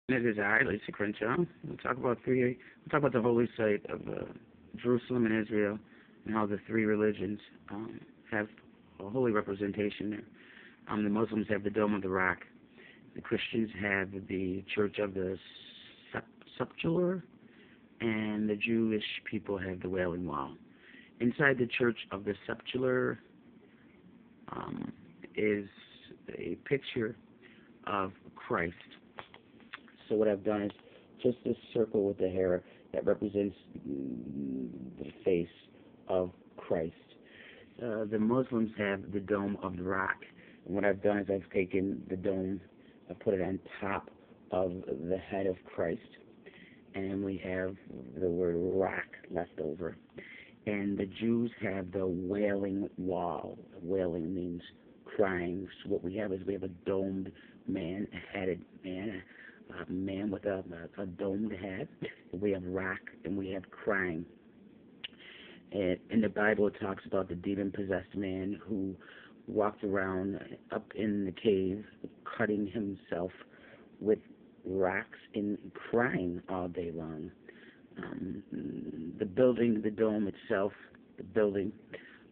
It is I, Lisa Crenshaw. We'll talk about the holy site of Jerusalem and Israel, and how the three religions have a holy representation there. The Muslims have the Dome of the Rock. The Christians have the Church of the Sepulchre, and the Jewish people have the Wailing Wall. Inside the Church of the Sepulchre is a picture of Christ. So what I've done is just this circle with the hair that represents the face of Christ. The Muslims have the Dome of the Rock. And what I've done is I've taken the dome, I put it on top of the head of Christ, and we have the word rock left over. And the Jews have the Wailing Wall. Wailing means crying. So what we have is we have a domed man, a headed man, a man with a domed head. We have rock, and we have crying. And in the Bible, it talks about the demon-possessed man who walked around up in the cave, cutting himself with rocks and crying all day long. The building, the dome itself, the building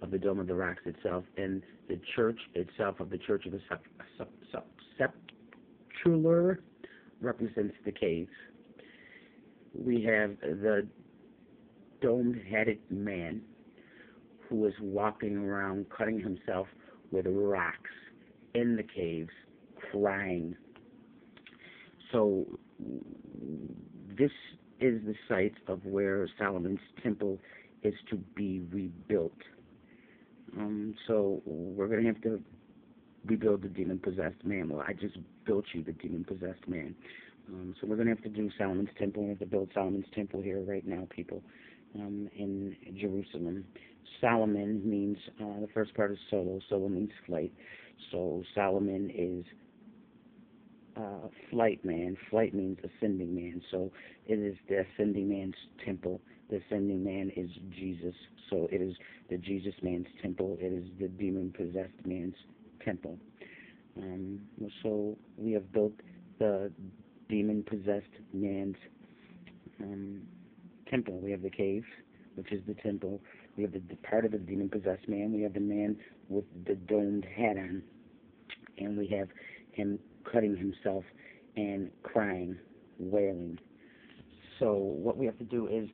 of the Dome of the Rocks itself, and the church itself of the Church of the Sepulchre represents the cave. We have the domed-headed man who is walking around cutting himself with rocks in the caves, crying. So this is the site of where Solomon's temple is to be rebuilt. So we're going to have to rebuild the demon-possessed man. Well, I just built you the demon-possessed man. So we're going to have to do Solomon's temple. We have to build Solomon's temple here right now, people, in Jerusalem. Solomon means, the first part is solo. Solo means flight. So Solomon is flight man. Flight means ascending man. So it is the ascending man's temple. The ascending man is Jesus. So it is the Jesus man's temple. It is the demon-possessed man's temple. So we have built the demon-possessed man's temple. We have the cave, which is the temple. We have the part of the demon-possessed man. We have the man with the domed hat on. And we have him cutting himself and crying, wailing. So what we have to do is,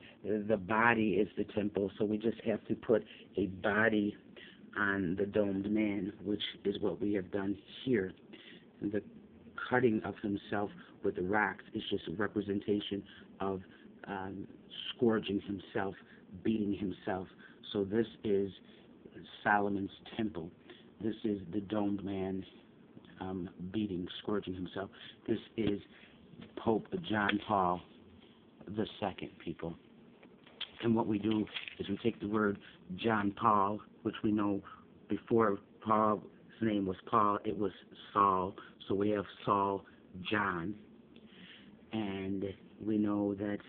the body is the temple, so we just have to put a body on the domed man, which is what we have done here. The cutting of himself with the rocks is just a representation of scourging himself, beating himself. So this is Solomon's temple. This is the domed man beating, scourging himself. This is Pope John Paul II, people. And what we do is we take the word John Paul, which we know before Paul's name was Paul, it was Saul. So we have Saul John. And we know that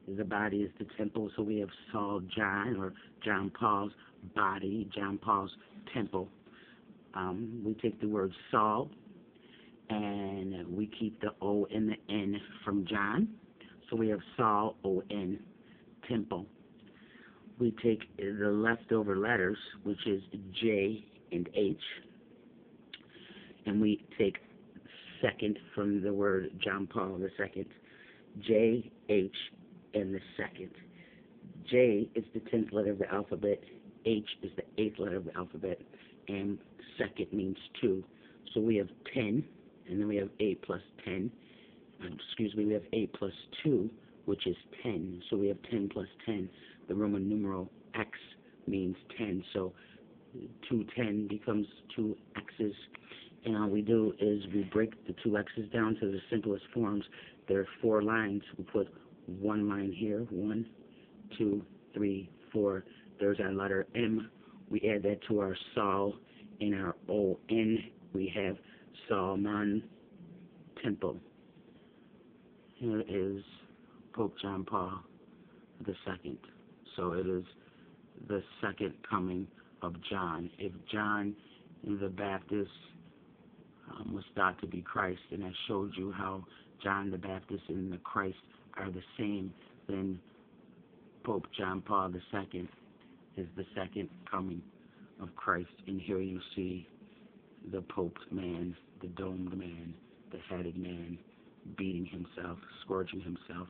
the body is the temple, so we have Saul John, or John Paul's body, John Paul's temple. We take the word Saul, and we keep the O and the N from John. So we have Saul, O-N, temple. We take the leftover letters, which is J and H, and we take second from the word John Paul II, J, H, and the second. J is the 10th letter of the alphabet, H is the 8th letter of the alphabet, and second means 2. So we have 10, and then we have 8 plus 10. We have 8 plus 2, which is 10. So we have 10 plus 10. The Roman numeral X means 10. So 210 becomes 2 X's. And all we do is we break the 2 X's down to the simplest forms. There are 4 lines. We put one line here. 1, 2, 3, 4. There's our letter M. We add that to our Saul and our O-N. We have Solomon temple. Here is Pope John Paul II. So it is the second coming of John. If John the Baptist was thought to be Christ, and I showed you how John the Baptist and the Christ are the same. Then Pope John Paul II is the second coming of Christ, and here you see the Pope man, the domed man, the headed man, beating himself, scourging himself,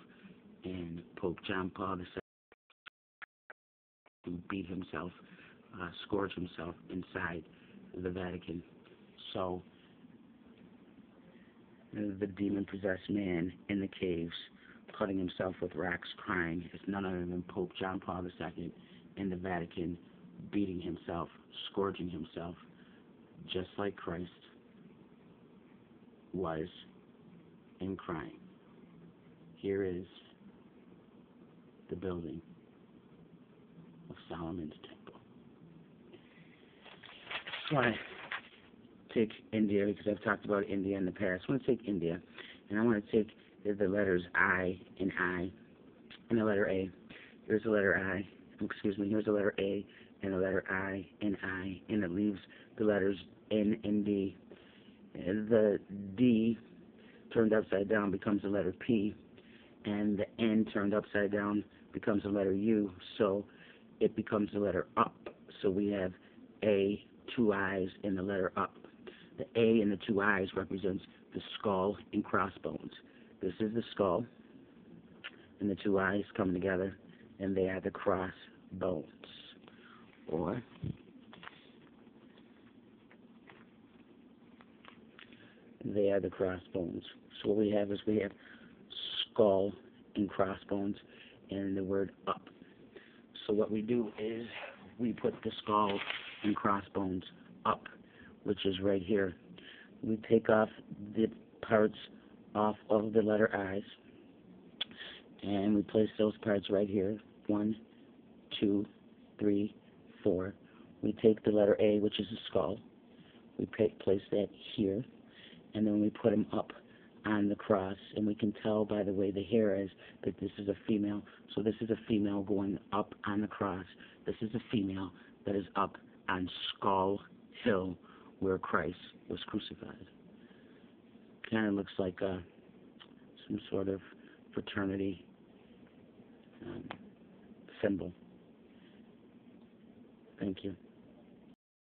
and Pope John Paul II beat himself, scourged himself inside the Vatican. So the demon-possessed man in the caves, cutting himself with rocks, crying, is none other than Pope John Paul II in the Vatican, beating himself, scourging himself, just like Christ was, and crying. Here is the building of Solomon's temple. I want to take India, because I've talked about India in the past. I want to take India, and I want to take the letters I, and the letter A. Here's the letter I, here's the letter A, and the letter I, and it leaves the letters N and D. And the D turned upside down becomes the letter P, and the N turned upside down becomes the letter U, so it becomes the letter up. So we have A, two I's, and the letter up. The A and the two I's represents the skull and crossbones. This is the skull, and the two I's come together, and they are the crossbones. Or they are the crossbones. So what we have is we have skull and crossbones and the word up. So what we do is we put the skull and crossbones up, which is right here. We take off the parts off of the letter I's, and we place those parts right here. 1, 2, 3, 4. We take the letter A, which is the skull. We place that here, and then we put them up on the cross, and we can tell by the way the hair is that this is a female. So this is a female going up on the cross. This is a female that is up on Skull Hill, where Christ was crucified. Kind of looks like some sort of fraternity symbol. Thank you.